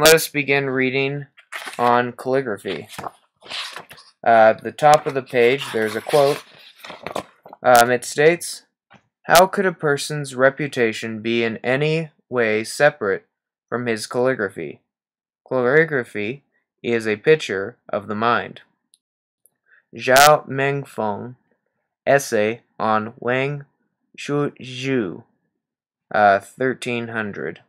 Let us begin reading on calligraphy. At the top of the page, there's a quote. It states, "How could a person's reputation be in any way separate from his calligraphy? Calligraphy is a picture of the mind." Zhao Mengfeng, Essay on Wang Shuzhu, 1300.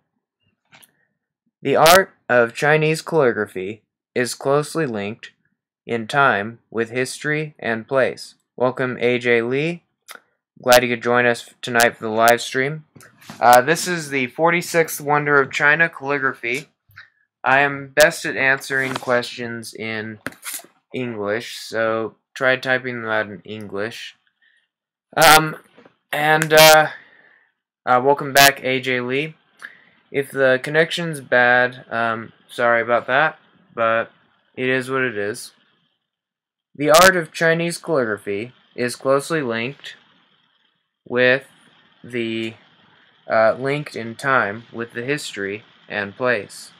The art of Chinese calligraphy is closely linked in time with history and place. Welcome, AJ Lee. Glad you could join us tonight for the live stream. This is the 46th Wonder of China, calligraphy. I am best at answering questions in English, so try typing them out in English. Welcome back, AJ Lee. If the connection's bad, sorry about that, but it is what it is. The art of Chinese calligraphy is closely linked with the linked in time with the history and place.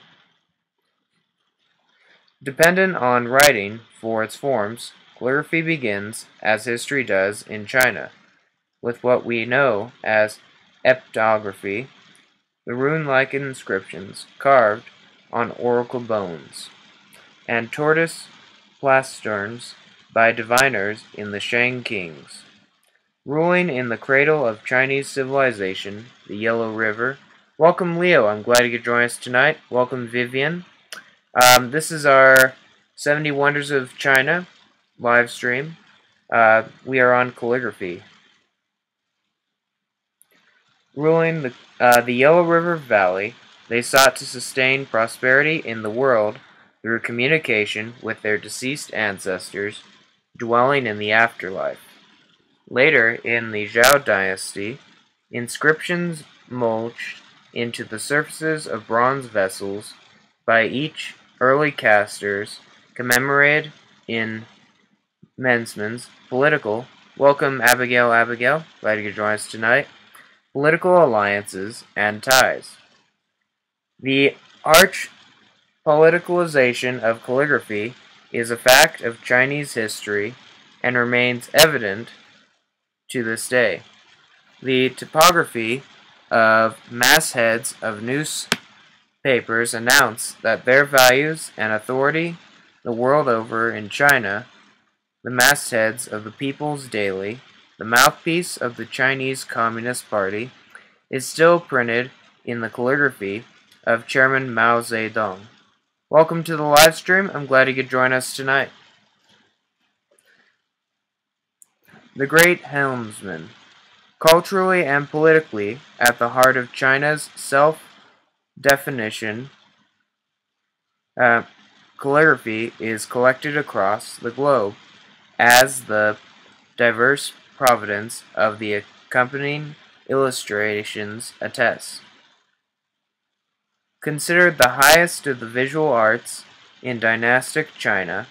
Dependent on writing for its forms, calligraphy begins, as history does in China, with what we know as epitography, the rune-like inscriptions carved on oracle bones, and tortoise plasterns by diviners in the Shang Kings. Ruling in the cradle of Chinese civilization, the Yellow River. Welcome, Leo. I'm glad you could join us tonight. Welcome, Vivian. This is our 70 Wonders of China live stream. We are on calligraphy. Ruling the Yellow River Valley, they sought to sustain prosperity in the world through communication with their deceased ancestors dwelling in the afterlife. Later, in the Zhao dynasty, inscriptions mulched into the surfaces of bronze vessels by each early casters commemorated in Mensman's political. Welcome, Abigail. Glad you could join us tonight. Political alliances and ties. The arch-politicalization of calligraphy is a fact of Chinese history and remains evident to this day. The typography of mastheads of newspapers announce that their values and authority the world over. In China, the mastheads of the People's Daily, the mouthpiece of the Chinese Communist Party, is still printed in the calligraphy of Chairman Mao Zedong. Welcome to the live stream. I'm glad you could join us tonight. The Great Helmsman. Culturally and politically at the heart of China's self-definition, calligraphy is collected across the globe as the diverse providence of the accompanying illustrations attest. Considered the highest of the visual arts in dynastic China,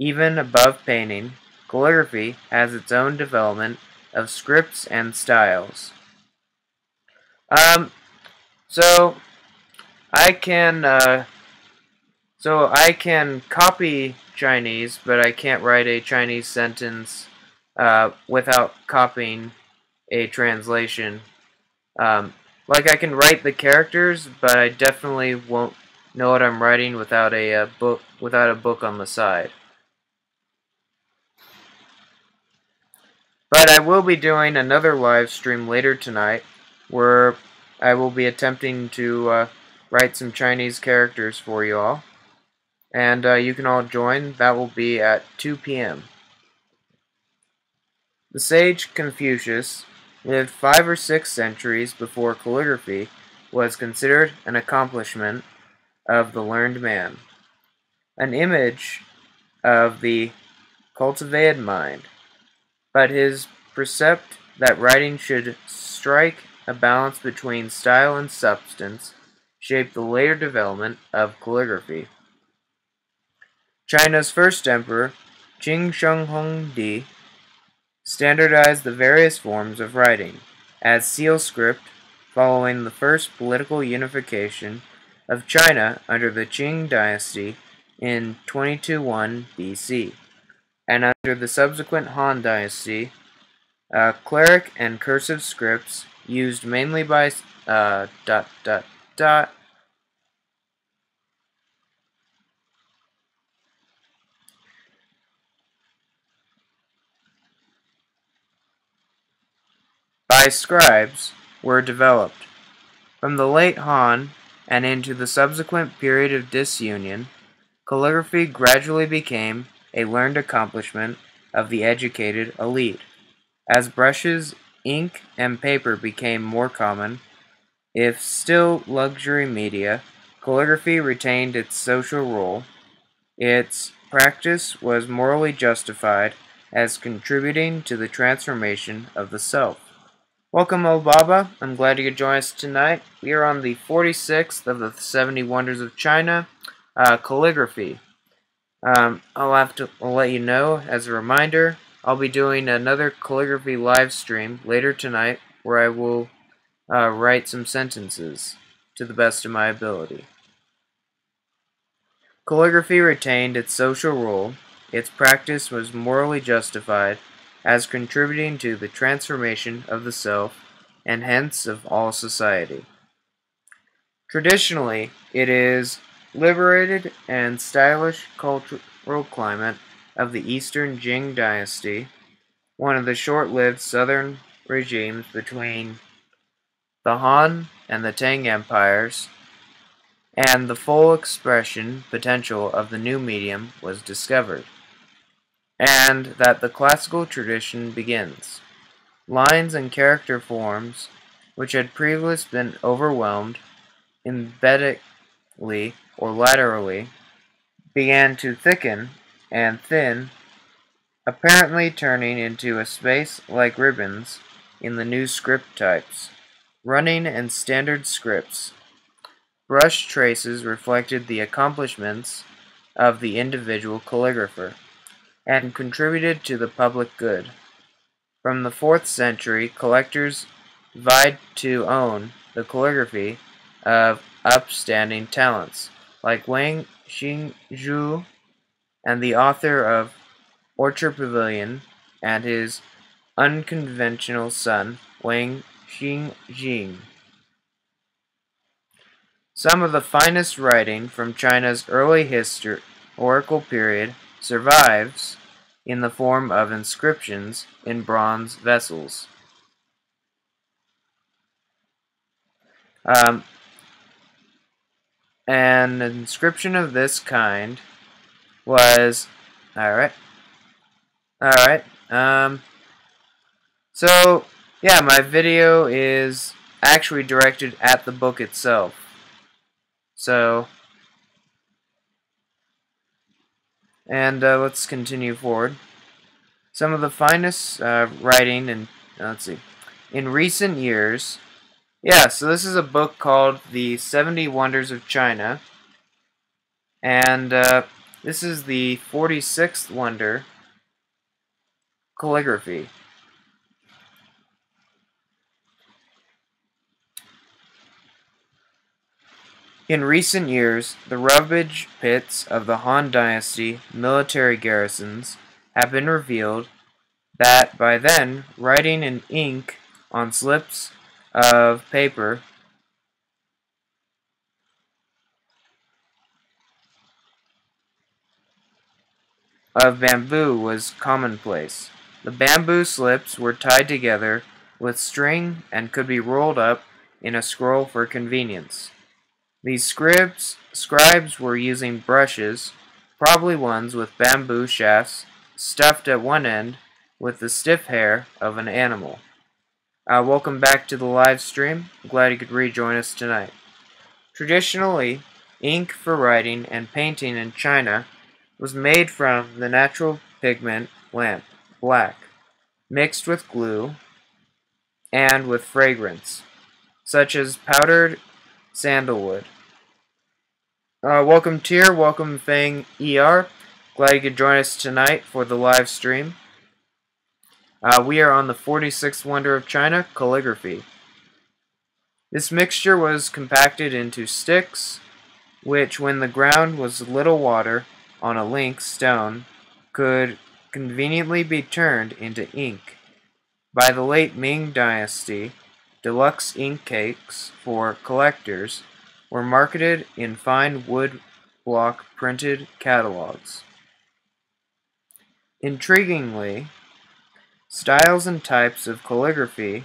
even above painting, calligraphy has its own development of scripts and styles. So I can copy Chinese, but I can't write a Chinese sentence without copying a translation. Like I can write the characters, but I definitely won't know what I'm writing without a book on the side. But I will be doing another live stream later tonight where I will be attempting to write some Chinese characters for you all. And you can all join. That will be at 2 p.m. The sage Confucius lived 5 or 6 centuries before calligraphy was considered an accomplishment of the learned man, an image of the cultivated mind. But his precept that writing should strike a balance between style and substance shaped the later development of calligraphy. China's first emperor, Qing Shi Huangdi, standardized the various forms of writing as seal script following the first political unification of China under the Qing dynasty in 2201 BC, and under the subsequent Han dynasty, cleric and cursive scripts used mainly by by scribes were developed. From the late Han and into the subsequent period of disunion, calligraphy gradually became a learned accomplishment of the educated elite. As brushes, ink, and paper became more common, if still luxury media, calligraphy retained its social role. Its practice was morally justified as contributing to the transformation of the self. Welcome, Obaba. I'm glad you could join us tonight. We are on the 46th of the 70 Wonders of China, calligraphy. I'll let you know, as a reminder, I'll be doing another calligraphy live stream later tonight where I will write some sentences to the best of my ability. Calligraphy retained its social role. Its practice was morally justified as contributing to the transformation of the self and hence of all society. Traditionally, it is liberated and stylish cultural climate of the Eastern Qing dynasty, one of the short-lived southern regimes between the Han and the Tang empires, and the full expression potential of the new medium was discovered, and that the classical tradition begins. Lines and character forms, which had previously been overwhelmed embeddedly or laterally, began to thicken and thin, apparently turning into a space like ribbons in the new script types, running and standard scripts. Brush traces reflected the accomplishments of the individual calligrapher and contributed to the public good. From the 4th century, collectors vied to own the calligraphy of upstanding talents, like Wang Xingzhu and the author of Orchard Pavilion and his unconventional son, Wang Xingjing. Some of the finest writing from China's early historical period survives in the form of inscriptions in bronze vessels. An inscription of this kind was alright. So yeah, my video is actually directed at the book itself. So, and let's continue forward. Some of the finest writing, and let's see, in recent years. Yeah, so this is a book called The 70 Wonders of China, and this is the 46th wonder, calligraphy. In recent years, the rubbish pits of the Han Dynasty military garrisons have been revealed that by then, writing in ink on slips of paper of bamboo was commonplace. The bamboo slips were tied together with string and could be rolled up in a scroll for convenience. These scribes were using brushes, probably ones with bamboo shafts stuffed at one end with the stiff hair of an animal. Welcome back to the live stream. I'm glad you could rejoin us tonight. Traditionally, ink for writing and painting in China was made from the natural pigment lamp, black, mixed with glue and with fragrance, such as powdered sandalwood. Welcome Tier, welcome Fang ER. Glad you could join us tonight for the live stream. We are on the 46th Wonder of China, calligraphy. This mixture was compacted into sticks which, when the ground was little water on a link stone, could conveniently be turned into ink. By the late Ming Dynasty, deluxe ink cakes for collectors were marketed in fine wood block printed catalogs. Intriguingly, styles and types of calligraphy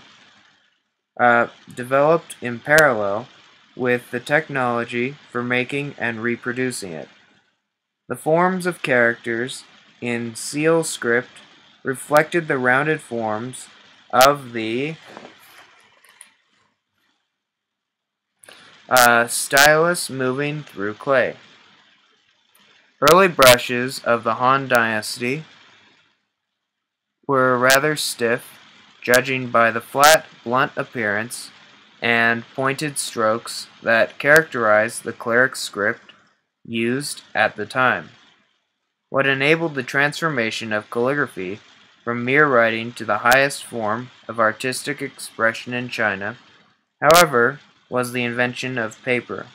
developed in parallel with the technology for making and reproducing it. The forms of characters in seal script reflected the rounded forms of the stylus moving through clay. Early brushes of the Han Dynasty were rather stiff, judging by the flat, blunt appearance and pointed strokes that characterized the cleric script used at the time. What enabled the transformation of calligraphy from mere writing to the highest form of artistic expression in China, however, was the invention of paper.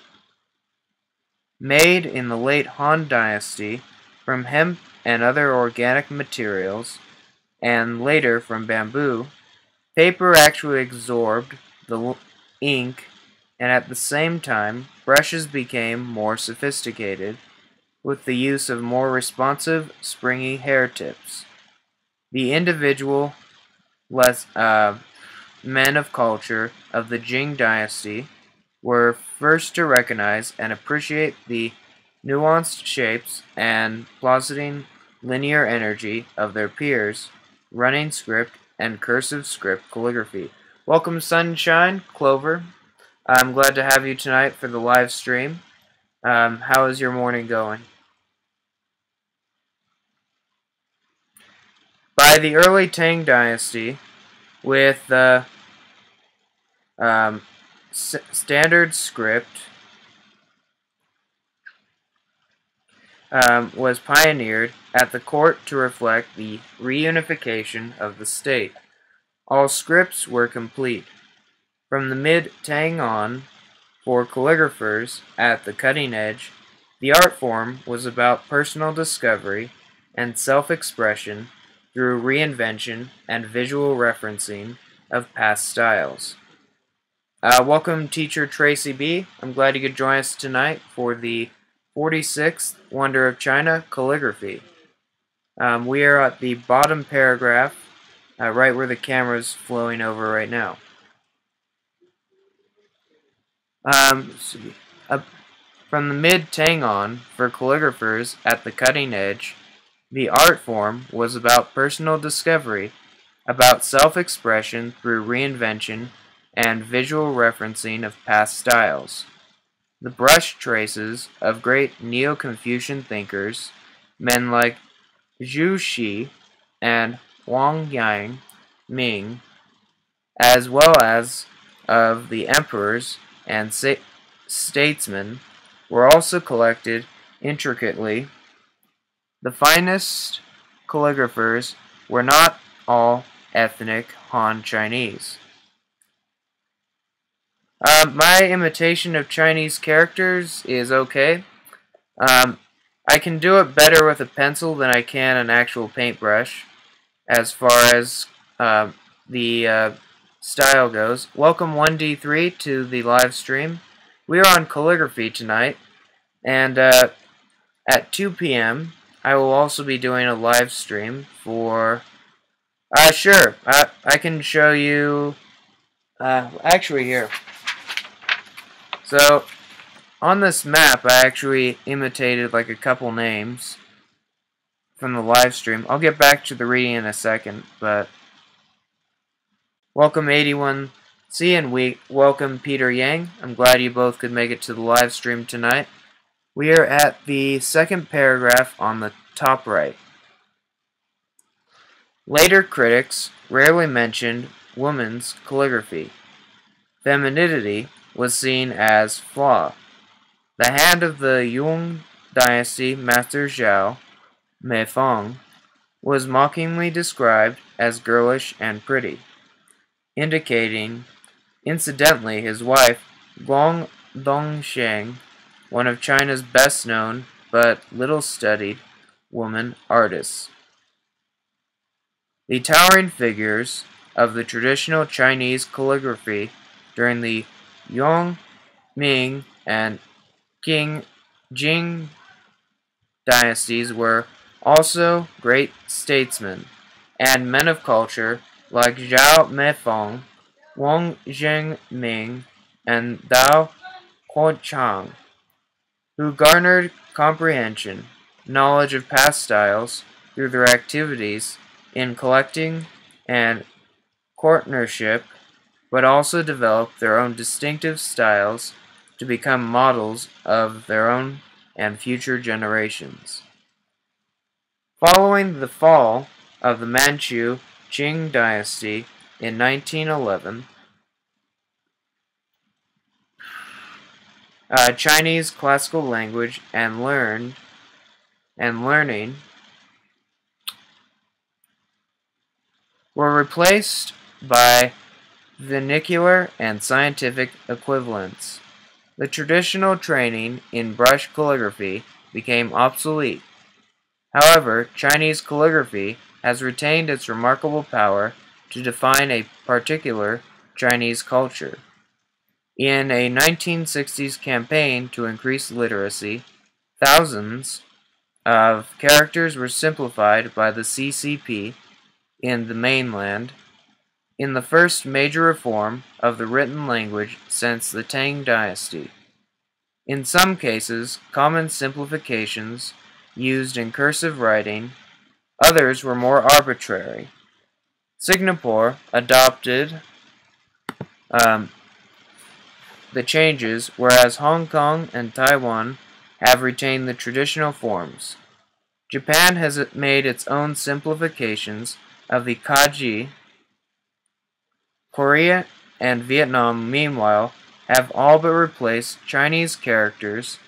Made in the late Han Dynasty from hemp and other organic materials, and later from bamboo, paper actually absorbed the ink, and at the same time, brushes became more sophisticated with the use of more responsive, springy hair tips. The individual men of culture of the Jing Dynasty were first to recognize and appreciate the nuanced shapes and pulsating linear energy of their peers, running script and cursive script calligraphy. Welcome, Sunshine, Clover. I'm glad to have you tonight for the live stream. How is your morning going? By the early Tang Dynasty, with the standard script was pioneered at the court to reflect the reunification of the state. All scripts were complete. From the mid-Tang on, for calligraphers at the cutting edge, the art form was about personal discovery and self-expression through reinvention and visual referencing of past styles. Welcome, teacher Tracy B. I'm glad you could join us tonight for the 46th Wonder of China, calligraphy. We are at the bottom paragraph, right where the camera's flowing over right now. From the mid-Tang on, for calligraphers at the cutting edge, the art form was about personal discovery, about self-expression through reinvention and visual referencing of past styles. The brush traces of great Neo-Confucian thinkers, men like Zhu Xi and Wang Yang Ming, as well as of the emperors and statesmen, were also collected intricately. The finest calligraphers were not all ethnic Han Chinese. My imitation of Chinese characters is okay. I can do it better with a pencil than I can an actual paintbrush, as far as the style goes. Welcome 1D3 to the live stream. We are on calligraphy tonight, and at 2 p.m. I will also be doing a live stream for... sure, I can show you... actually here. So, on this map, I actually imitated like a couple names from the live stream. I'll get back to the reading in a second, but... Welcome 81C and welcome Peter Yang. I'm glad you both could make it to the live stream tonight. We are at the second paragraph on the top right. Later critics rarely mentioned woman's calligraphy. Femininity was seen as flaw. The hand of the Yuan Dynasty Master Zhao Meifeng was mockingly described as girlish and pretty, indicating, incidentally, his wife Guang Dongsheng one of China's best-known but little-studied woman artists. The towering figures of the traditional Chinese calligraphy during the Yong, Ming, and Jing dynasties were also great statesmen and men of culture like Zhao Meifeng, Wang Zhengming, and Dao Quochang, who garnered comprehension, knowledge of past styles through their activities in collecting and courtiership, but also developed their own distinctive styles to become models of their own and future generations. Following the fall of the Manchu Qing dynasty in 1911, Chinese classical language and learning were replaced by vernacular and scientific equivalents. The traditional training in brush calligraphy became obsolete. However, Chinese calligraphy has retained its remarkable power to define a particular Chinese culture. In a 1960s campaign to increase literacy, thousands of characters were simplified by the CCP in the mainland in the first major reform of the written language since the Tang dynasty. In some cases, common simplifications used in cursive writing, others were more arbitrary. Singapore adopted the changes, whereas Hong Kong and Taiwan have retained the traditional forms. Japan has made its own simplifications of the kanji. Korea and Vietnam, meanwhile, have all but replaced Chinese characters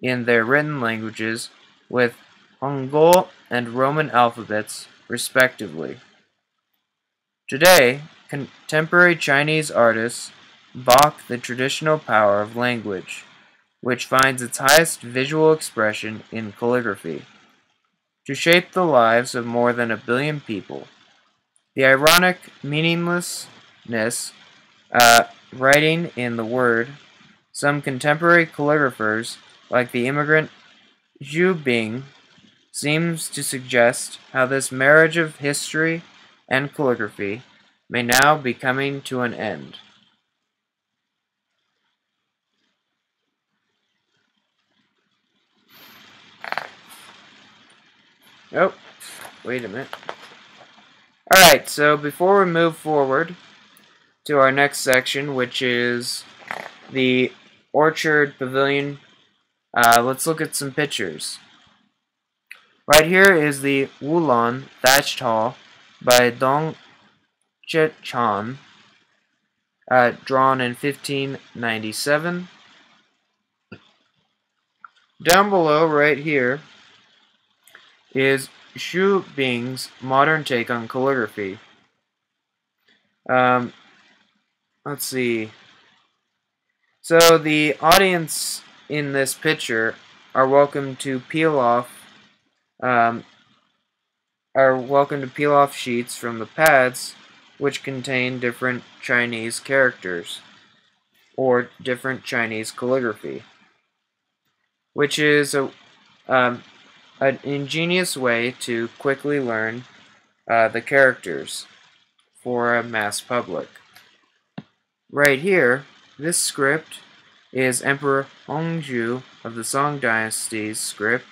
in their written languages with Hangul and Roman alphabets, respectively. Today, contemporary Chinese artists balk the traditional power of language, which finds its highest visual expression in calligraphy, to shape the lives of more than 1 billion people. The ironic meaninglessness writing in the word, some contemporary calligraphers, like the immigrant Zhu Bing, seems to suggest how this marriage of history and calligraphy may now be coming to an end. Oh, wait a minute. Alright, so before we move forward to our next section, which is the Orchard Pavilion, let's look at some pictures. Right here is the Wulan Thatched Hall by Dong Chechan, drawn in 1597. Down below, right here, is Xu Bing's modern take on calligraphy. Let's see. So the audience in this picture are welcome to peel off sheets from the pads which contain different Chinese characters or different Chinese calligraphy, which is an ingenious way to quickly learn the characters for a mass public. Right here, this script is Emperor Hongzhu of the Song Dynasty's script.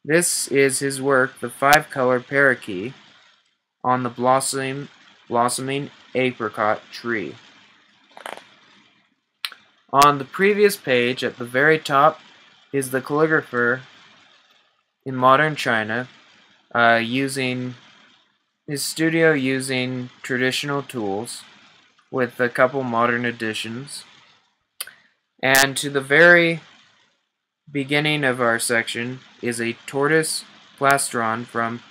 This is his work, The Five-Color Parakeet, on the blossoming apricot tree. On the previous page, at the very top, is the calligrapher in modern China using his studio using traditional tools with a couple modern additions. And to the very beginning of our section is a tortoise plastron from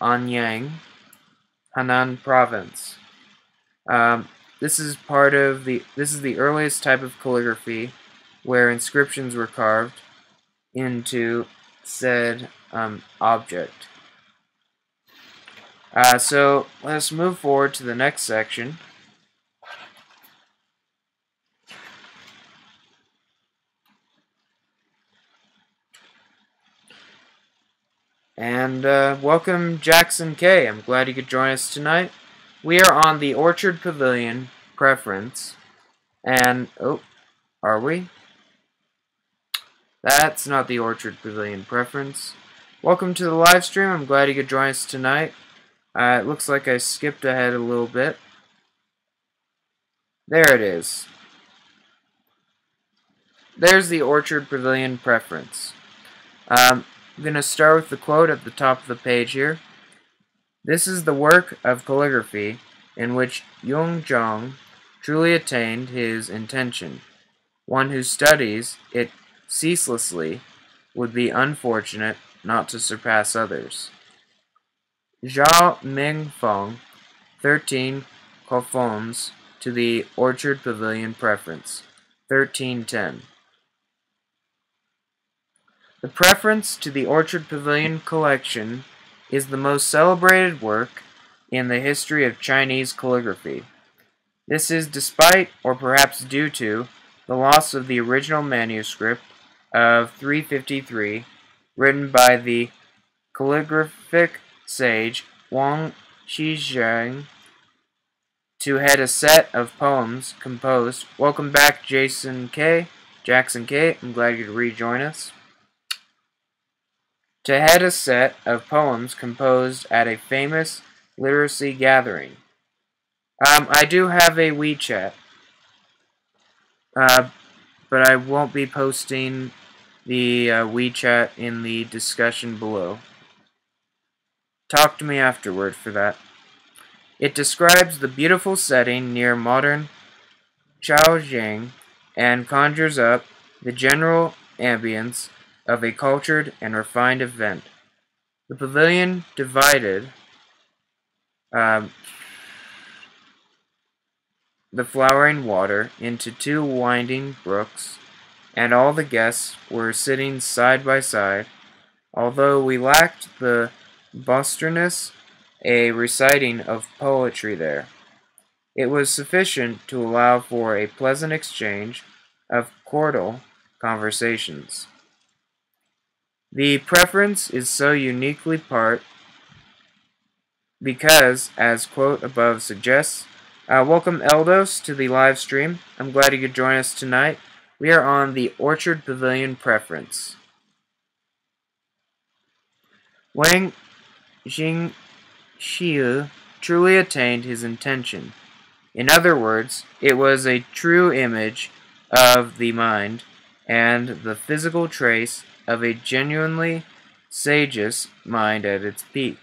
Anyang, Henan province. This is the earliest type of calligraphy where inscriptions were carved into said object. So let's move forward to the next section. And welcome, Jackson K. I'm glad you could join us tonight. We are on the Orchard Pavilion preference. And, oh, are we? That's not the Orchard Pavilion preference. Welcome to the live stream. I'm glad you could join us tonight. It looks like I skipped ahead a little bit. There it is. There's the Orchard Pavilion preference. I'm going to start with the quote at the top of the page here. This is the work of calligraphy in which Yung Zhang truly attained his intention. One who studies it ceaselessly would be unfortunate not to surpass others. Zhao Mingfeng, 13 coffons to the Orchard Pavilion preference, 1310. The preference to the Orchard Pavilion collection is the most celebrated work in the history of Chinese calligraphy. This is despite, or perhaps due to, the loss of the original manuscript of 353, written by the calligraphic sage Wang Shizhang, to head a set of poems composed. Welcome back, Jackson K. I'm glad you could rejoin us. To head a set of poems composed at a famous literacy gathering. I do have a WeChat, but I won't be posting the WeChat in the discussion below. Talk to me afterward for that. It describes the beautiful setting near modern Chaojiang and conjures up the general ambience of a cultured and refined event. The pavilion divided the flowering water into two winding brooks, and all the guests were sitting side by side. Although we lacked the boisterousness, a reciting of poetry there, it was sufficient to allow for a pleasant exchange of cordial conversations. The preference is so uniquely part because, as quote above suggests, welcome Eldos to the live stream. I'm glad you could join us tonight. We are on the Orchard Pavilion preference. Wang Jingxiu truly attained his intention. In other words, it was a true image of the mind and the physical trace of a genuinely sagest mind at its peak,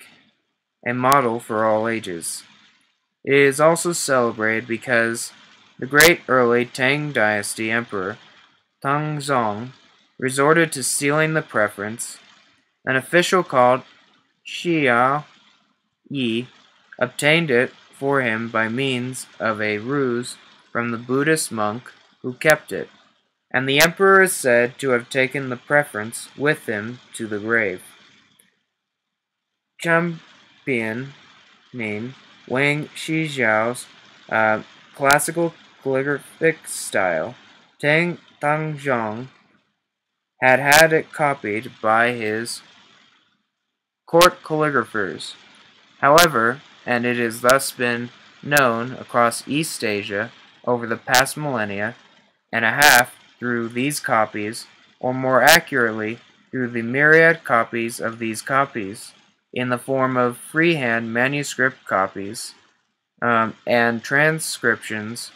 a model for all ages. It is also celebrated because the great early Tang Dynasty Emperor Tangzong resorted to stealing the preference. An official called Xia Yi obtained it for him by means of a ruse from the Buddhist monk who kept it, and the emperor is said to have taken the preference with him to the grave. Championing Wang Shijiao's classical calligraphic style, Tang Tangzhong had it copied by his court calligraphers. However, and it has thus been known across East Asia over the past millennia and a half through these copies, or more accurately, through the myriad copies of these copies, in the form of freehand manuscript copies and transcriptions,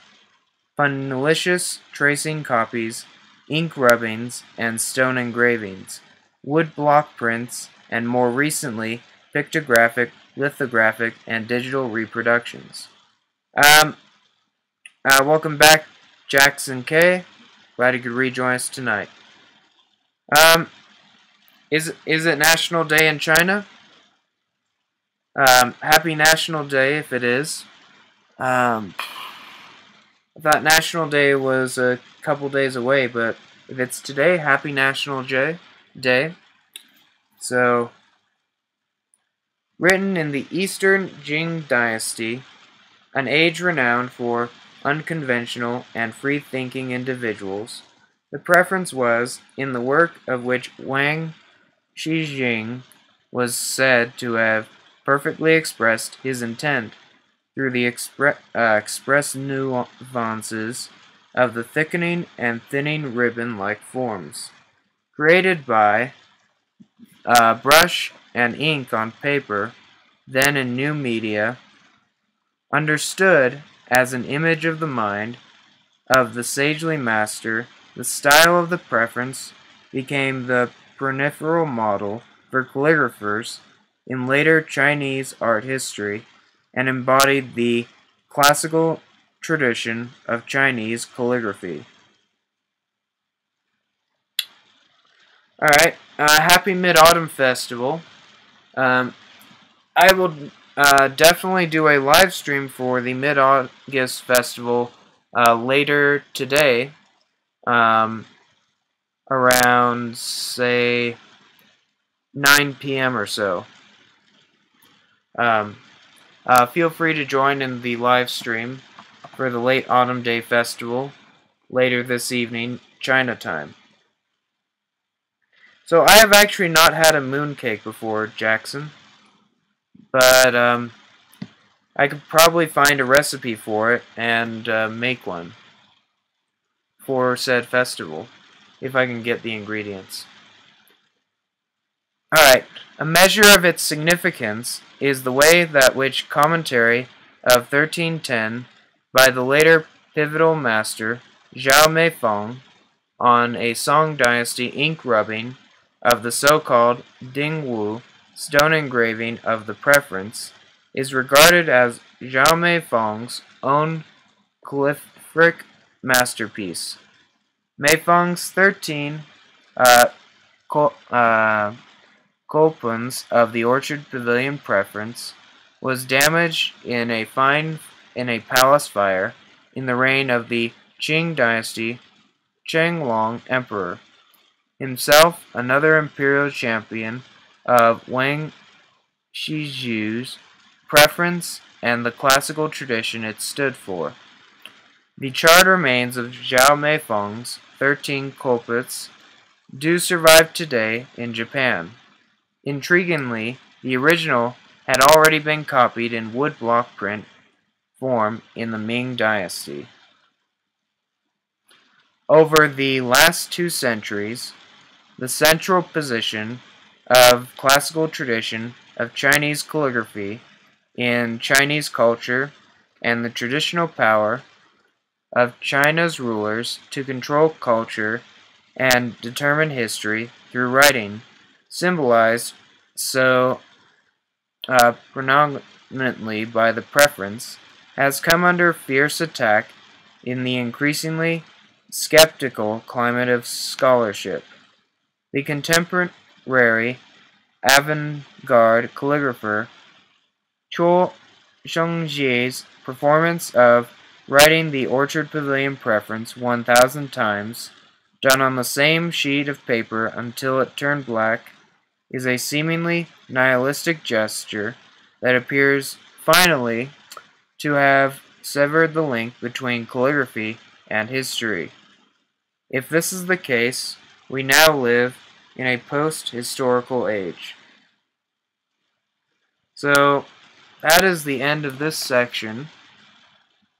punctilious tracing copies, ink rubbings, and stone engravings, wood block prints, and more recently, pictographic, lithographic, and digital reproductions. Welcome back, Jackson K. Glad you could rejoin us tonight. Is it National Day in China? Happy National Day if it is. I thought National Day was a couple days away, but if it's today, happy National Day. So, written in the Eastern Jing Dynasty, an age renowned for unconventional and free-thinking individuals, the preference was, in the work of which Wang Shijing was said to have perfectly expressed his intent through the express nuances of the thickening and thinning ribbon-like forms, created by brush and ink on paper, then in new media, understood as an image of the mind of the sagely master. The style of the preference became the peripheral model for calligraphers in later Chinese art history and embodied the classical tradition of Chinese calligraphy. Alright, happy Mid-Autumn Festival. I will definitely do a live stream for the Mid-August Festival later today, around, say, 9 p.m. or so. Feel free to join in the live stream for the Late Autumn Day Festival later this evening, China time. So I have actually not had a mooncake before, Jackson, but I could probably find a recipe for it and make one for said festival, if I can get the ingredients. Alright, a measure of its significance is the way that which commentary of 1310 by the later pivotal master Zhao Meifeng on a Song Dynasty ink rubbing of the so-called Dingwu stone engraving of the preference is regarded as Zhao Meifeng's own calligraphic masterpiece. Meifeng's 13 Colpins of the Orchard Pavilion preference was damaged in a palace fire in the reign of the Qing dynasty Chenglong Emperor, himself another imperial champion of Wang Shiju's preference and the classical tradition it stood for. The charred remains of Zhao Meifeng's 13 culprits do survive today in Japan. Intriguingly, the original had already been copied in woodblock print form in the Ming Dynasty. Over the last 2 centuries, the central position of classical tradition of Chinese calligraphy in Chinese culture and the traditional power of China's rulers to control culture and determine history through writing, symbolized so predominantly by the preference, has come under fierce attack in the increasingly skeptical climate of scholarship. The contemporary avant-garde calligrapher Zhou Shengji's performance of writing the Orchard Pavilion preference 1,000 times, done on the same sheet of paper until it turned black, is a seemingly nihilistic gesture that appears finally to have severed the link between calligraphy and history. If this is the case, we now live in a post-historical age. So, that is the end of this section.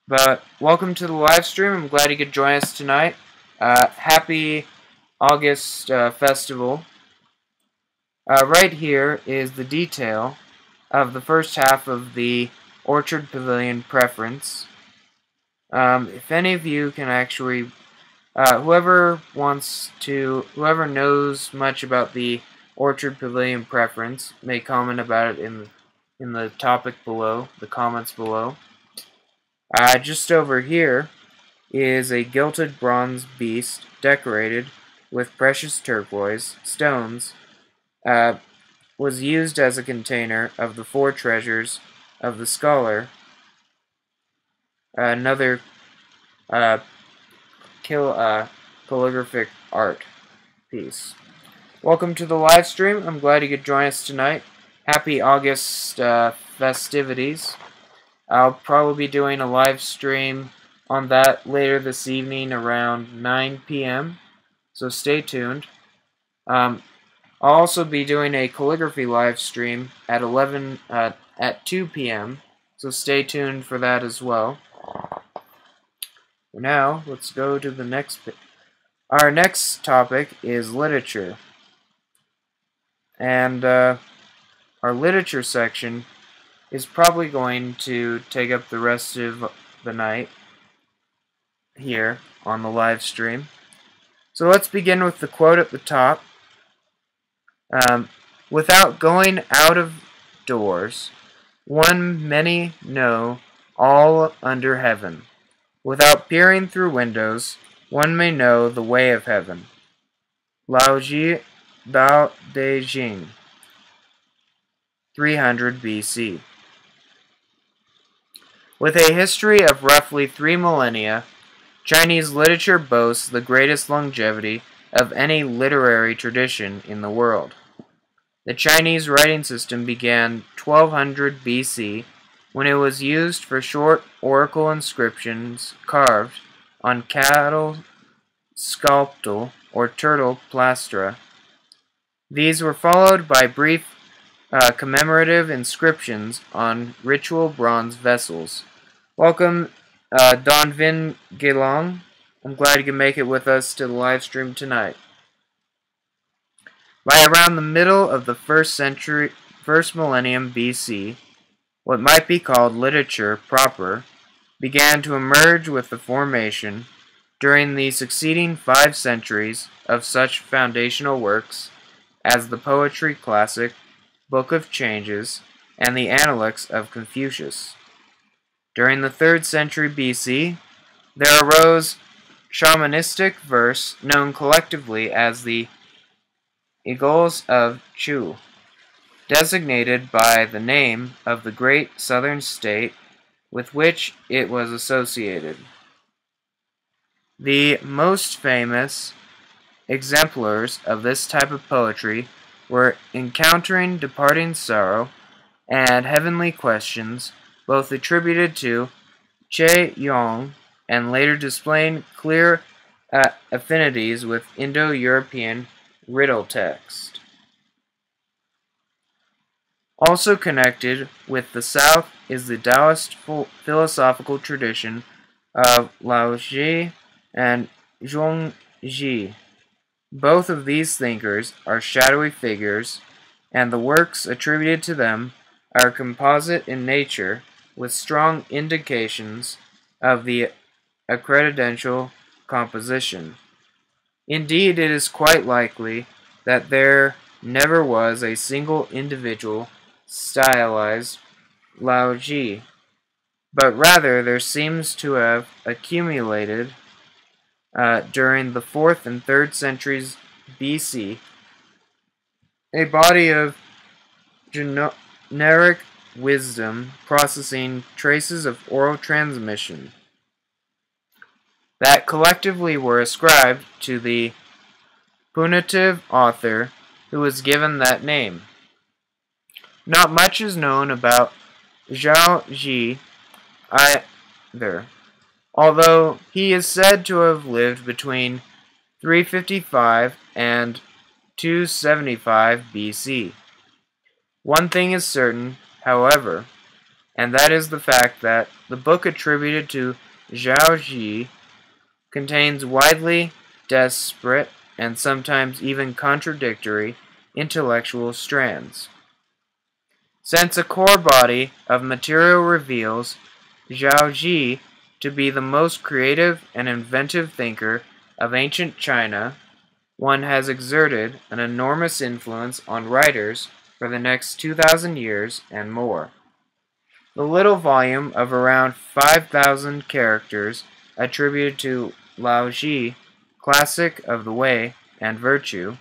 But welcome to the live stream. I'm glad you could join us tonight. Happy August Festival. Right here is the detail of the first half of the Orchard Pavilion preference. If any of you can actually, whoever knows much about the Orchard Pavilion preference may comment about it in the topic below, the comments below. Just over here is a gilded bronze beast decorated with precious turquoise stones. Was used as a container of the 4 treasures of the scholar. Another uh, calligraphic art piece. Welcome to the live stream. I'm glad you could join us tonight. Happy August festivities. I'll probably be doing a live stream on that later this evening around 9 p.m. So stay tuned. I'll also be doing a calligraphy live stream at 2 p.m. So stay tuned for that as well. For now, let's go to the next. Our next topic is literature, and our literature section is probably going to take up the rest of the night here on the live stream. So let's begin with the quote at the top. Without going out of doors, many know all under heaven. Without peering through windows, one may know the way of heaven. Lao Ji Bao De Jing, 300 BC. With a history of roughly 3 millennia, Chinese literature boasts the greatest longevity of any literary tradition in the world. The Chinese writing system began 1200 BC when it was used for short oracle inscriptions carved on cattle sculptal or turtle plastra. These were followed by brief commemorative inscriptions on ritual bronze vessels. Welcome, Don Vin Gelong. I'm glad you can make it with us to the live stream tonight. By around the middle of the first millennium BC, what might be called literature proper began to emerge with the formation, during the succeeding 5 centuries, of such foundational works as the poetry classic Book of Changes and the Analects of Confucius. During the 3rd century BC, there arose shamanistic verse known collectively as the Eagles of Chu, designated by the name of the great southern state with which it was associated. The most famous exemplars of this type of poetry were Encountering Departing Sorrow and Heavenly Questions, both attributed to Che Yong and later displaying clear affinities with Indo-European riddle text. Also connected with the South is the Taoist philosophical tradition of Lao Tzu and Zhuangzi. Both of these thinkers are shadowy figures, and the works attributed to them are composite in nature, with strong indications of the accidential composition. Indeed, it is quite likely that there never was a single individual stylized Lao Tzu, but rather there seems to have accumulated during the 4th and 3rd centuries BC a body of generic wisdom processing traces of oral transmission that collectively were ascribed to the punitive author who was given that name. Not much is known about Zhao Ji either, although he is said to have lived between 355 and 275 BC. One thing is certain, however, and that is the fact that the book attributed to Zhao Ji contains widely disparate and sometimes even contradictory intellectual strands. Since a core body of material reveals Zhao Ji to be the most creative and inventive thinker of ancient China, one has exerted an enormous influence on writers for the next 2,000 years and more. The little volume of around 5,000 characters attributed to Lao Tzu, Classic of the Way and Virtue,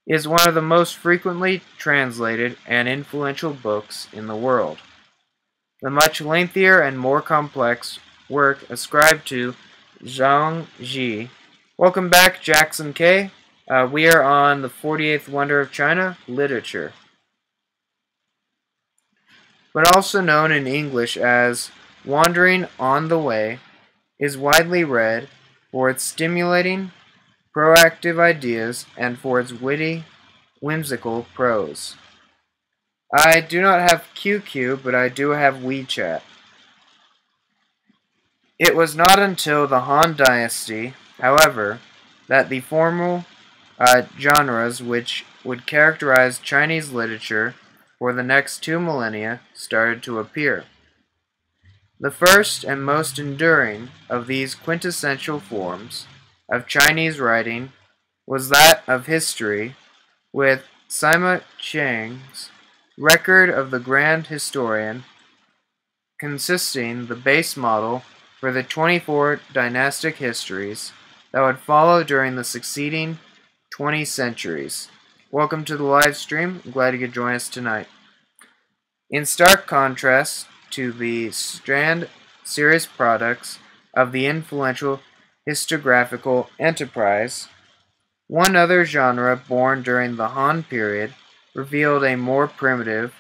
is one of the most frequently translated and influential books in the world. The much lengthier and more complex work ascribed to Zhang Ji. Welcome back, Jackson K. We are on the 48th Wonder of China, Literature. But also known in English as Wandering on the Way, is widely read for its stimulating, proactive ideas and for its witty, whimsical prose. I do not have QQ, but I do have WeChat. It was not until the Han Dynasty, however, that the formal genres which would characterize Chinese literature for the next 2 millennia started to appear. The first and most enduring of these quintessential forms of Chinese writing was that of history, with Sima Qiang's record of the Grand Historian consisting the base model for the 24 dynastic histories that would follow during the succeeding 20 centuries. Welcome to the live stream. I'm glad you could join us tonight. In stark contrast to the Strand series products of the influential historiographical enterprise, one other genre born during the Han period revealed a more primitive,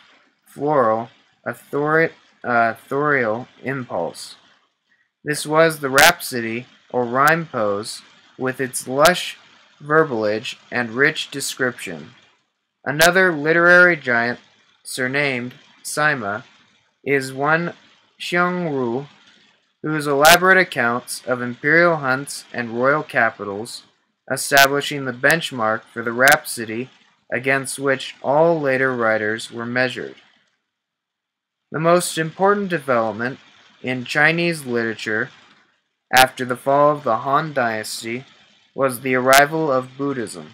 floral, authorial impulse. This was the rhapsody or rhyme prose, with its lush verbalage and rich description. Another literary giant, surnamed Sima, is one Xiongru, whose elaborate accounts of imperial hunts and royal capitals, establishing the benchmark for the rhapsody against which all later writers were measured. The most important development in Chinese literature after the fall of the Han Dynasty was the arrival of Buddhism.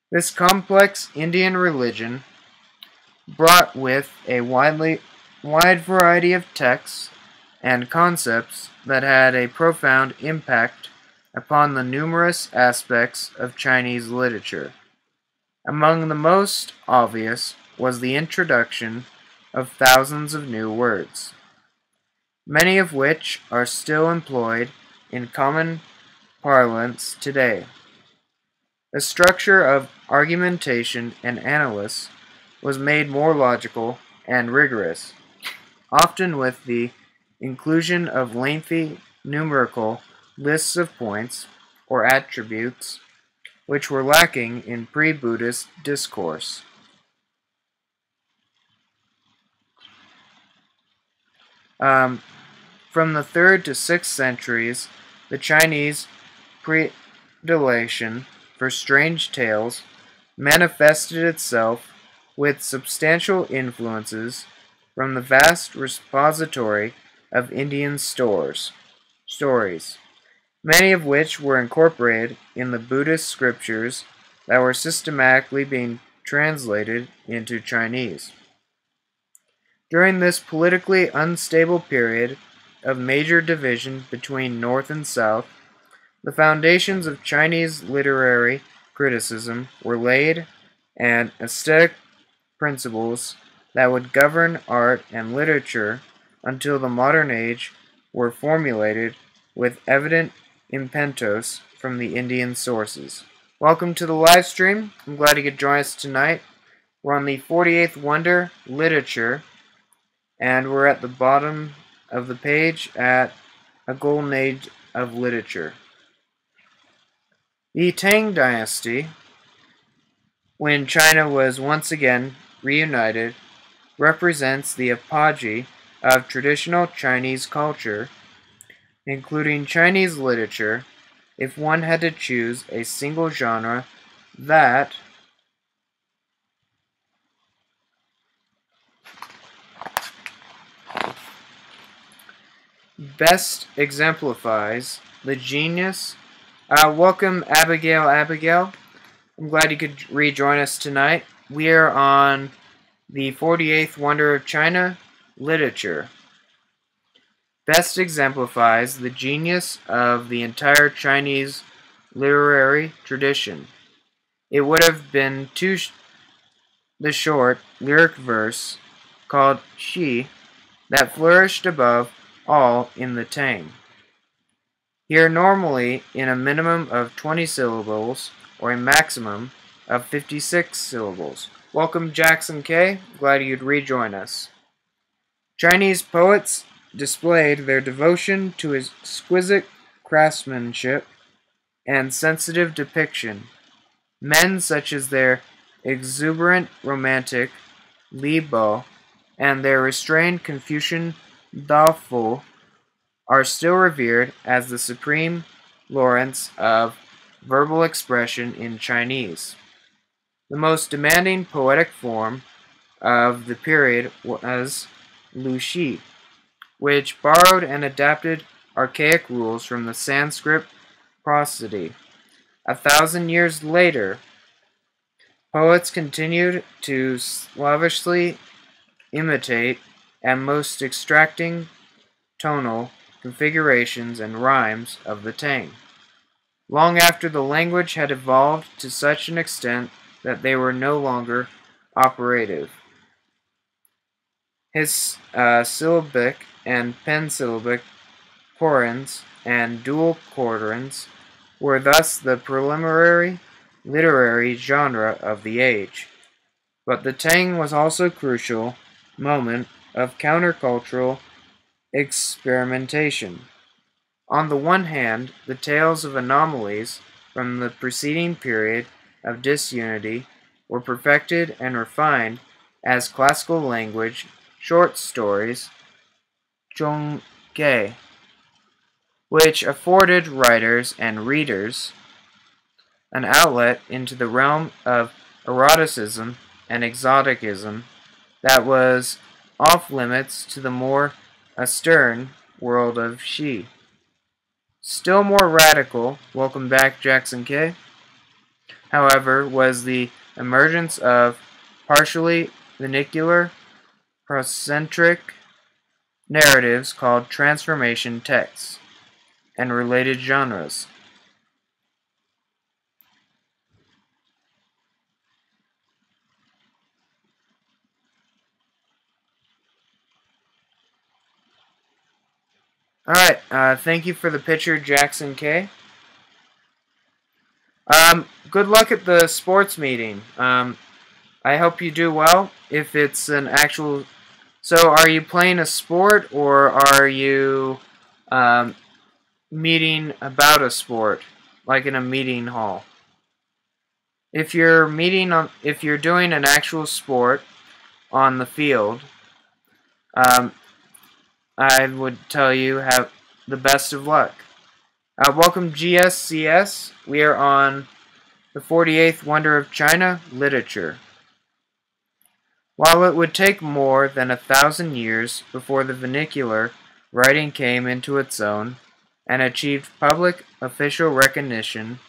This complex Indian religion brought with a wide variety of texts and concepts that had a profound impact upon the numerous aspects of Chinese literature. Among the most obvious was the introduction of thousands of new words, many of which are still employed in common parlance today. The structure of argumentation and analysis was made more logical and rigorous, often with the inclusion of lengthy numerical lists of points or attributes which were lacking in pre-Buddhist discourse. From the 3rd to 6th centuries, the Chinese predilection for strange tales manifested itself with substantial influences from the vast repository of Indian stories, many of which were incorporated in the Buddhist scriptures that were systematically being translated into Chinese. During this politically unstable period of major division between North and South, the foundations of Chinese literary criticism were laid, and aesthetic principles that would govern art and literature until the modern age were formulated with evident impetus from the Indian sources. Welcome to the live stream. I'm glad you could join us tonight. We're on the 48th Wonder, Literature, and we're at the bottom of the page at a golden age of literature. The Tang Dynasty, when China was once again reunited, represents the apogee of traditional Chinese culture, including Chinese literature. If one had to choose a single genre that best exemplifies the genius. Welcome, Abigail. I'm glad you could rejoin us tonight. We are on the 48th Wonder of China, Literature. Best exemplifies the genius of the entire Chinese literary tradition. It would have been the short lyric verse called Shi that flourished above all in the Tang. here normally in a minimum of 20 syllables or a maximum of 56 syllables. Welcome, Jackson K. Glad you'd rejoin us. Chinese poets displayed their devotion to exquisite craftsmanship and sensitive depiction. Men such as their exuberant romantic Li Bo and their restrained Confucian Dao Fu are still revered as the supreme laureates of verbal expression in Chinese. The most demanding poetic form of the period was Lu Xi, which borrowed and adapted archaic rules from the Sanskrit prosody. 1,000 years later, poets continued to slavishly imitate and most extracting tonal configurations and rhymes of the Tang, long after the language had evolved to such an extent that they were no longer operative. His syllabic and pensyllabic quatrains and dual quatrains were thus the preliminary literary genre of the age. But the Tang was also a crucial moment of countercultural experimentation. On the one hand, the tales of anomalies from the preceding period of disunity were perfected and refined as classical language short stories, zhongge, which afforded writers and readers an outlet into the realm of eroticism and exoticism that was off limits to the more austere world of Xi. Still more radical, welcome back Jackson K, however, was the emergence of partially vernacular, procentric narratives called transformation texts and related genres. Alright, thank you for the picture, Jackson K. Good luck at the sports meeting. I hope you do well. If it's an actual... So, are you playing a sport, or are you meeting about a sport, like in a meeting hall? If you're doing an actual sport on the field, I would tell you have the best of luck. Welcome GSCS. We are on the 48th Wonder of China, Literature. While it would take more than 1,000 years before the vernacular writing came into its own and achieved public official recognition,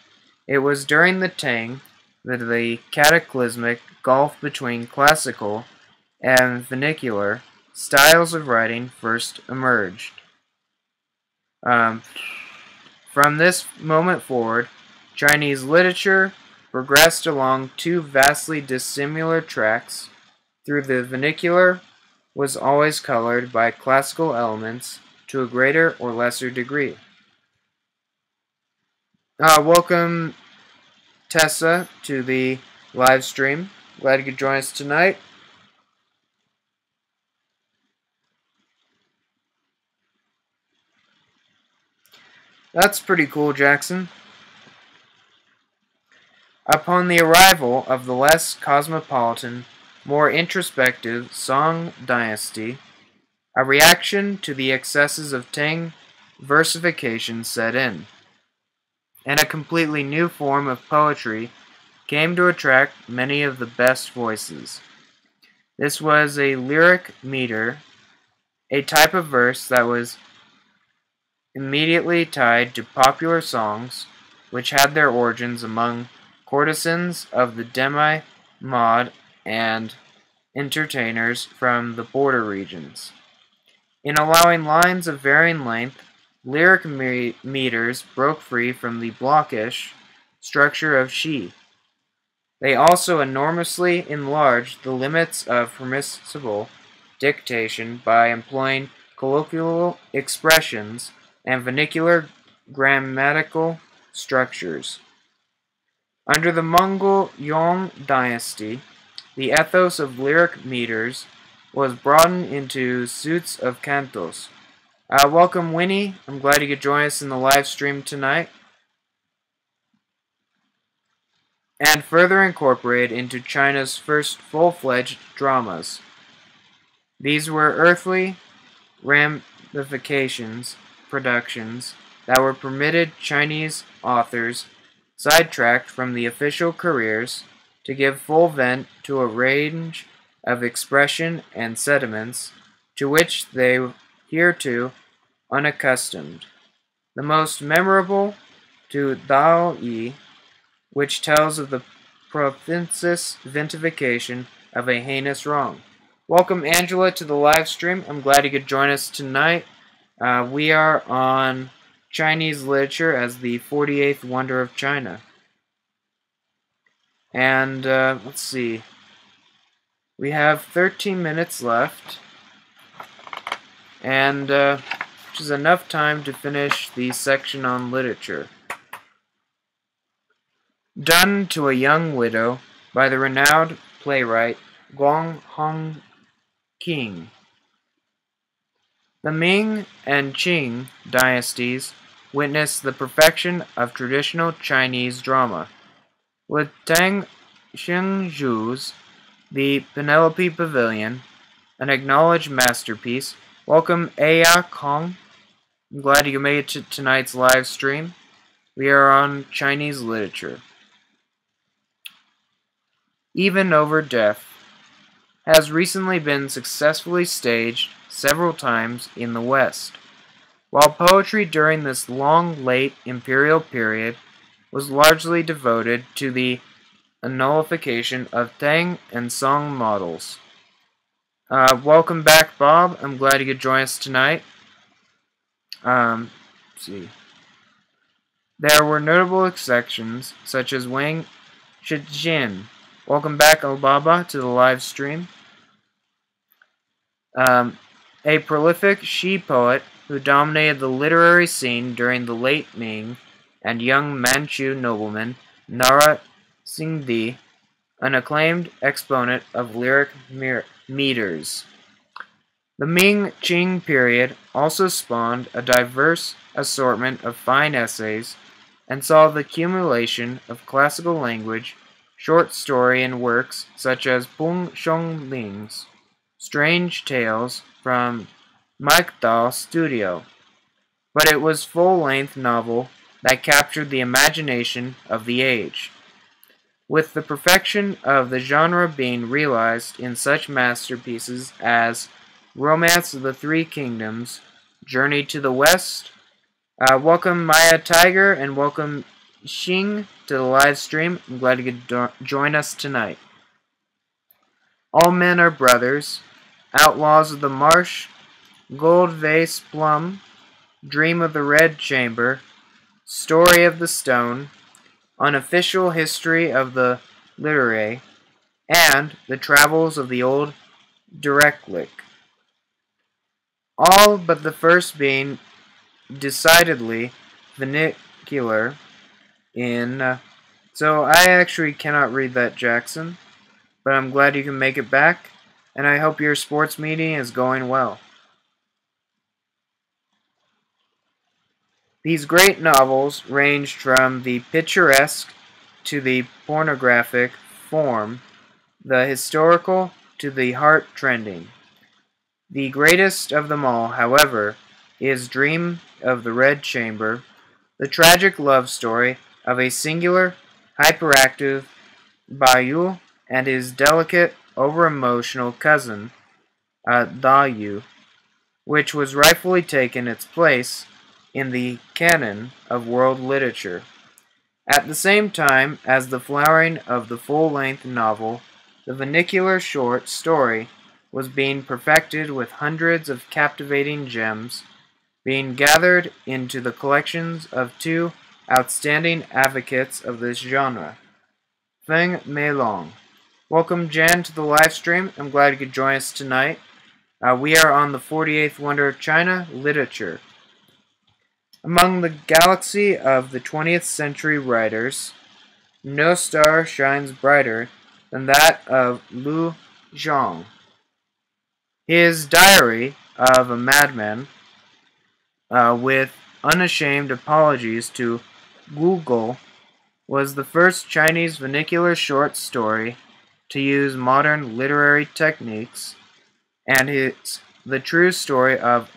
it was during the Tang that the cataclysmic gulf between classical and vernacular styles of writing first emerged. From this moment forward, Chinese literature progressed along two vastly dissimilar tracks. Through the vernacular was always colored by classical elements to a greater or lesser degree. Welcome, Tessa, to the live stream. Glad you could join us tonight. That's pretty cool, Jackson. Upon the arrival of the less cosmopolitan, more introspective Song dynasty, a reaction to the excesses of Tang versification set in, and a completely new form of poetry came to attract many of the best voices. This was a lyric meter, a type of verse that was immediately tied to popular songs, which had their origins among courtesans of the demi-mod and entertainers from the border regions. In allowing lines of varying length, lyric meters broke free from the blockish structure of Xi. They also enormously enlarged the limits of permissible dictation by employing colloquial expressions and vernacular grammatical structures. Under the Mongol Yong dynasty, the ethos of lyric meters was broadened into suits of cantos. Welcome, Winnie. I'm glad you could join us in the live stream tonight. And further incorporated into China's first full-fledged dramas. These were earthly ramifications productions that were permitted Chinese authors sidetracked from the official careers to give full vent to a range of expression and sentiments to which they were hereto unaccustomed. The most memorable to Dao Yi, which tells of the province's vindication of a heinous wrong. Welcome, Angela, to the live stream. I'm glad you could join us tonight. We are on Chinese literature as the 48th wonder of China. And let's see. We have 13 minutes left. And which is enough time to finish the section on literature. Done to a Young Widow by the renowned playwright Guang Hong King. The Ming and Qing dynasties witnessed the perfection of traditional Chinese drama, with Tang Xingzhu's The Penelope Pavilion, an acknowledged masterpiece. Welcome, Aya Kong. I'm glad you made it to tonight's live stream. We are on Chinese literature. Even Over Death has recently been successfully staged several times in the West, while poetry during this long late imperial period was largely devoted to the nullification of Tang and Song models. Welcome back, Bob. I'm glad you could join us tonight. Let's see. There were notable exceptions, such as Wang Shijin. Welcome back, Obaba, to the live stream. A prolific Shi poet who dominated the literary scene during the late Ming and young Manchu nobleman Nara Singdi, an acclaimed exponent of lyric meters. The Ming-Qing period also spawned a diverse assortment of fine essays and saw the accumulation of classical language, short story, and works such as Peng Xionglin's Strange Tales from Mike Dahl's studio, but it was full-length novel that captured the imagination of the age, with the perfection of the genre being realized in such masterpieces as Romance of the Three Kingdoms, Journey to the West. Welcome, Maya Tiger, and welcome, Xing, to the live stream. I'm glad you could join us tonight. All Men Are Brothers, Outlaws of the Marsh, Gold Vase Plum, Dream of the Red Chamber, Story of the Stone, Unofficial History of the Literae, and The Travels of the Old Directlick. All but the first being decidedly vernacular in... so I actually cannot read that, Jackson, but I'm glad you can make it back, and I hope your sports meeting is going well. These great novels ranged from the picturesque to the pornographic form, the historical to the heart-trending. The greatest of them all, however, is Dream of the Red Chamber, the tragic love story of a singular, hyperactive Baiyu and his delicate, over-emotional cousin, Dayu, which was rightfully taken its place in the canon of world literature. At the same time as the flowering of the full-length novel, the vernacular short story was being perfected, with hundreds of captivating gems being gathered into the collections of two outstanding advocates of this genre, Feng Meilong. Welcome, Jan, to the live stream. I'm glad you could join us tonight. We are on the 48th Wonder of China, literature. Among the galaxy of the 20th century writers, no star shines brighter than that of Lu Zhang. His Diary of a Madman, with unashamed apologies to Google, was the first Chinese vernacular short story to use modern literary techniques, and it's the true story of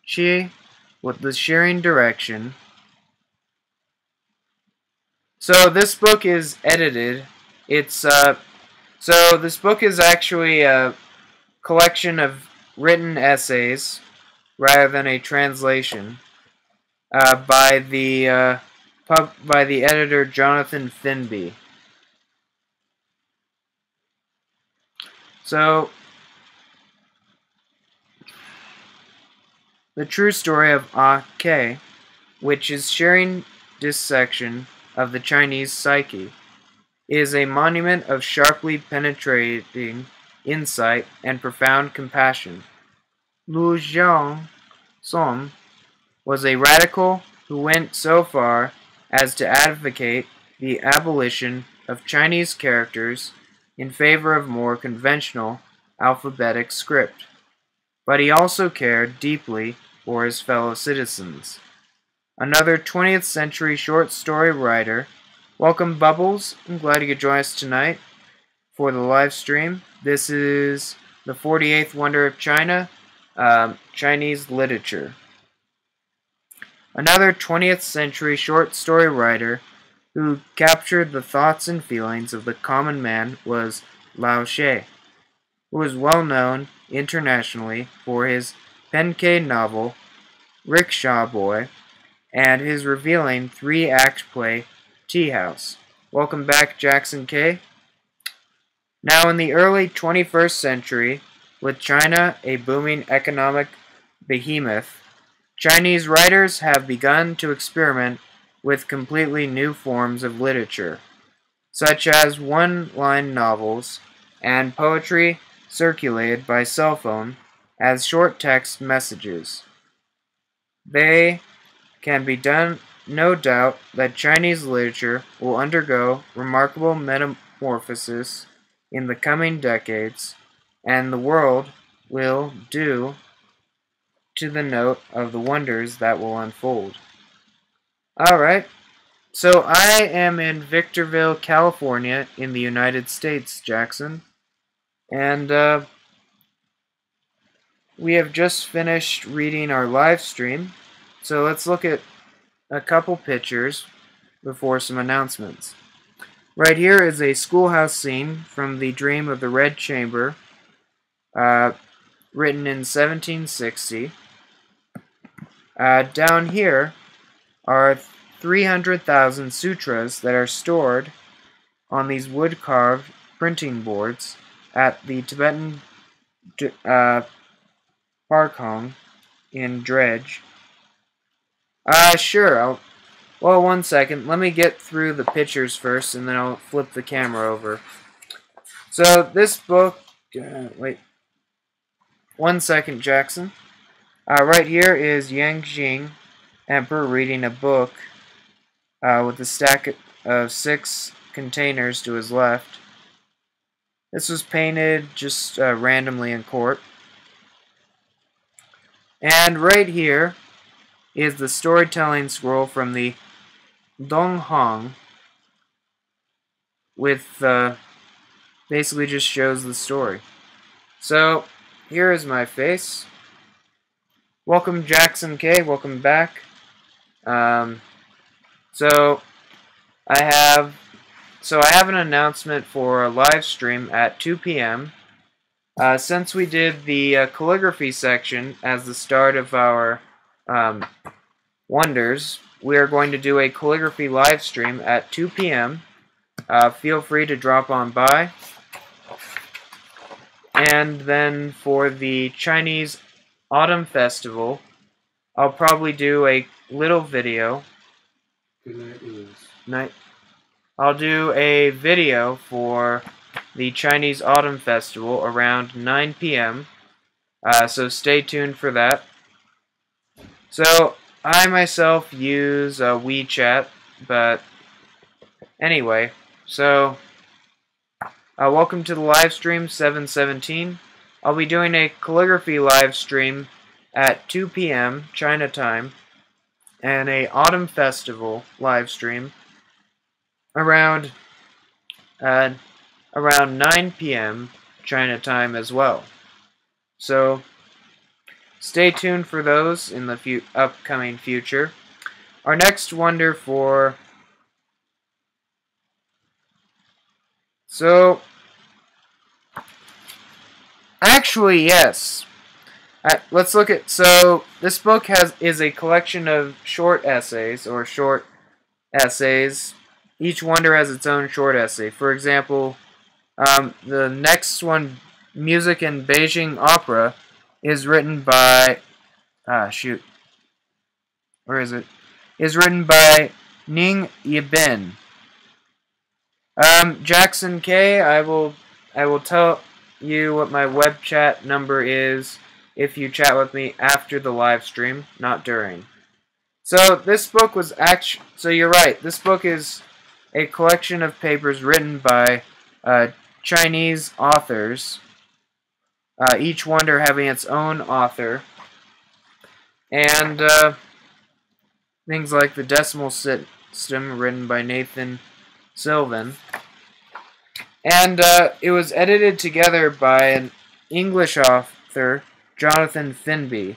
Qi with the shearing direction. So this book is edited. So this book is actually a collection of written essays rather than a translation by the editor Jonathan Finby. So the true story of K, which is sharing dissection of the Chinese psyche, is a monument of sharply penetrating insight and profound compassion. Lu Zhang Song was a radical who went so far as to advocate the abolition of Chinese characters in favor of more conventional alphabetic script, but he also cared deeply for his fellow citizens. Another 20th century short story writer. Welcome, Bubbles. I'm glad you could join us tonight for the live stream. This is the 48th Wonder of China, Chinese literature. Another 20th century short story writer who captured the thoughts and feelings of the common man was Lao She, who is well known internationally for his Penkei novel, Rickshaw Boy, and his revealing three-act play, Tea House. Welcome back, Jackson K. Now, in the early 21st century, with China a booming economic behemoth, Chinese writers have begun to experiment with completely new forms of literature, such as one-line novels and poetry circulated by cell phone as short text messages. They can be done, no doubt that Chinese literature will undergo remarkable metamorphosis in the coming decades, and the world will do to the note of the wonders that will unfold. Alright, so I am in Victorville, California, in the United States, Jackson, and we have just finished reading our live stream, so let's look at a couple pictures before some announcements. Right here is a schoolhouse scene from The Dream of the Red Chamber, written in 1760. Down here are 300,000 sutras that are stored on these wood-carved printing boards at the Tibetan Parkong in Dredge. Sure. Well, one second. Let me get through the pictures first, and then I'll flip the camera over. So, this book... wait. 1 second, Jackson. Right here is Yang Jing, Emperor, reading a book with a stack of 6 containers to his left. This was painted just randomly in court. And right here is the storytelling scroll from the Donghong, with basically just shows the story. So here is my face. Welcome, Jackson K. Welcome back. So I have an announcement for a live stream at 2 p.m. Since we did the calligraphy section as the start of our wonders, we are going to do a calligraphy live stream at 2 p.m. Feel free to drop on by. And then for the Chinese Autumn Festival, I'll probably do a little video. Good night. I'll do a video for the Chinese Autumn Festival around 9 p.m. So stay tuned for that. So I myself use WeChat, but anyway, so welcome to the live stream 717. I'll be doing a calligraphy live stream at 2 p.m. China time and a autumn festival live stream around uh, around 9 p.m. China time as well. So stay tuned for those in the upcoming future. Our next wonder for actually yes. Let's look at this book is a collection of short essays or short essays. Each wonder has its own short essay. For example, the next one, Music in Beijing Opera, is written by where is it? Is written by Ning Yibin. Jackson K, I will tell you what my web chat number is if you chat with me after the live stream, not during. So this book was so you're right. This book is a collection of papers written by Chinese authors, each wonder having its own author, and things like the decimal system written by Nathan Sylvan. And it was edited together by an English author, Jonathan Finby.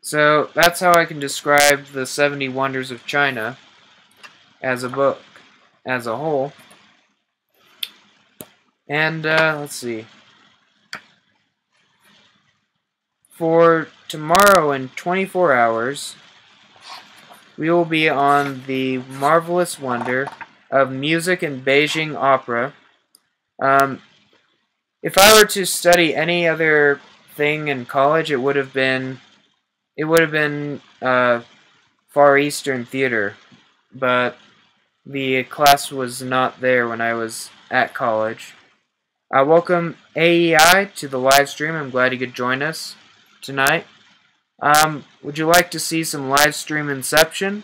So that's how I can describe the 70 Wonders of China as a book, as a whole. And let's see. For tomorrow in 24 hours, we will be on the marvelous wonder of music in Beijing opera. If I were to study any other thing in college, it would have been Far Eastern theater, but the class was not there when I was at college. Welcome AEI to the live stream. I'm glad you could join us tonight. Would you like to see some live stream inception?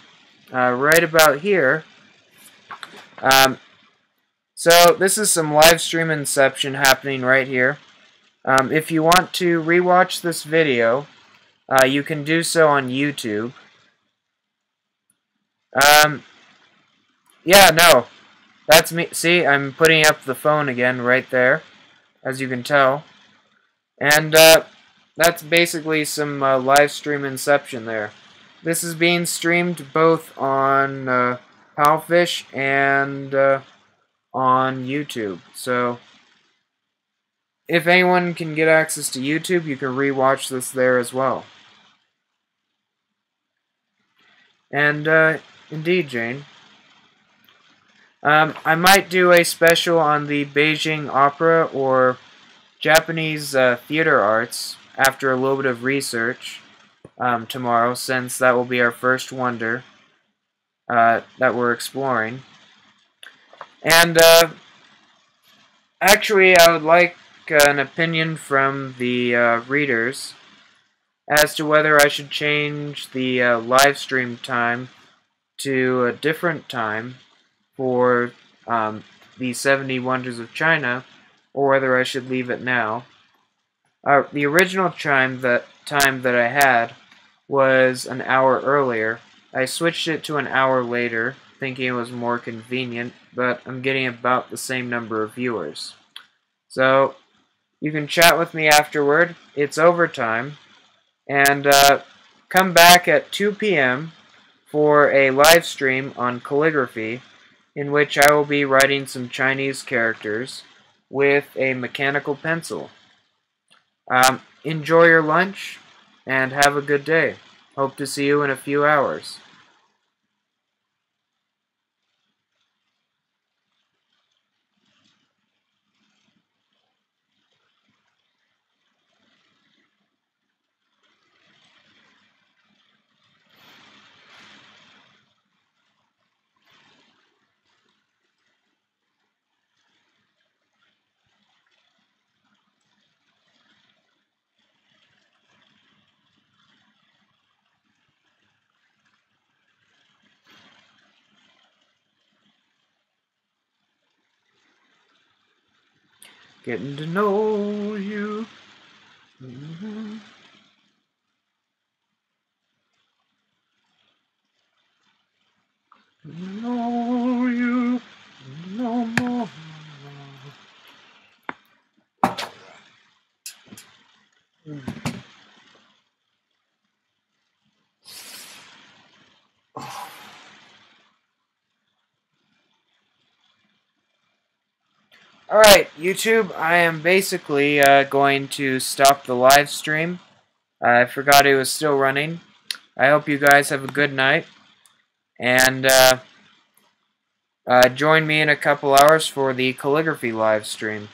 Right about here. So this is some live stream inception happening right here. If you want to rewatch this video, you can do so on YouTube. Yeah, no, that's me. See, I'm putting up the phone again right there, as you can tell. And that's basically some live stream inception there. This is being streamed both on Palfish and on YouTube. So if anyone can get access to YouTube, you can rewatch this there as well. And indeed, Jane. I might do a special on the Beijing opera or Japanese theater arts after a little bit of research tomorrow, since that will be our first wonder that we're exploring. And actually, I would like an opinion from the readers as to whether I should change the live stream time to a different time for the 70 Wonders of China, or whether I should leave it now. The original time that I had was an hour earlier. I switched it to an hour later, thinking it was more convenient, but I'm getting about the same number of viewers. So you can chat with me afterward. It's overtime. And come back at 2 p.m. for a live stream on calligraphy, in which I will be writing some Chinese characters with a mechanical pencil. Enjoy your lunch, and have a good day. Hope to see you in a few hours. Getting to know you. Know you no more. Alright, YouTube, I am basically going to stop the live stream. I forgot it was still running. I hope you guys have a good night. And join me in a couple hours for the calligraphy live stream.